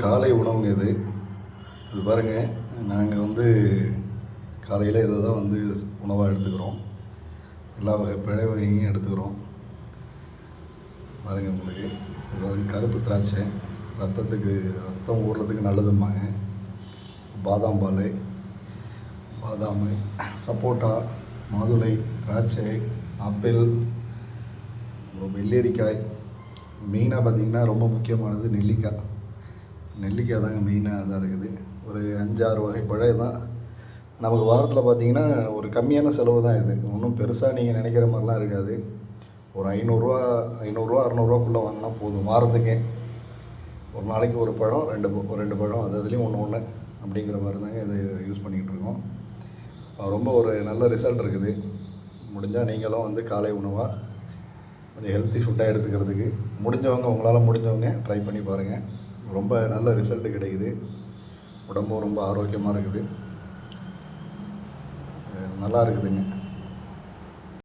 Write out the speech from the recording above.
காலை உணவுங்க இது பாருங்கள். நாங்கள் வந்து காலையில் இதை தான் வந்து உணவாக எடுத்துக்கிறோம். எல்லா வகை பிழை வகையும் எடுத்துக்கிறோம். பாருங்கள், உங்களுக்கு இது வந்து கருப்பு திராட்சை, ரத்தம் ஊறுறதுக்கு நல்லதும்பாங்க. பாதாம் பால், பாதாம், சப்போட்டா, மாதுளை, திராட்சை, ஆப்பிள், வெள்ளரிக்காய், மெயினாக பார்த்திங்கன்னா ரொம்ப முக்கியமானது நெல்லிக்காய் தாங்க மெயினாக தான் இருக்குது. ஒரு 5-6 வகை பழம் தான் நமக்கு வாரத்தில் பார்த்திங்கன்னா ஒரு கம்மியான செலவு தான். இது ஒன்றும் பெருசாக நீங்கள் நினைக்கிற மாதிரிலாம் இருக்காது. ஒரு 500 600 வாங்கினா போதும் வாரத்துக்கே. ஒரு நாளைக்கு ஒரு பழம், 2 பழம், அதுலேயும் ஒன்று அப்படிங்கிற மாதிரி தாங்க இதை யூஸ் பண்ணிக்கிட்டு இருக்கோம். ரொம்ப ஒரு நல்ல ரிசல்ட் இருக்குது. முடிஞ்சால் நீங்களும் வந்து காலை உணவாக கொஞ்சம் ஹெல்த்தி ஃபுட்டாக எடுத்துக்கிறதுக்கு உங்களால் முடிஞ்சவங்க ட்ரை பண்ணி பாருங்கள். ரொம்ப நல்ல ரிசல்ட்டு கிடைக்குது. உடம்பும் ரொம்ப ஆரோக்கியமாக இருக்குது. நல்லா இருக்குதுங்க.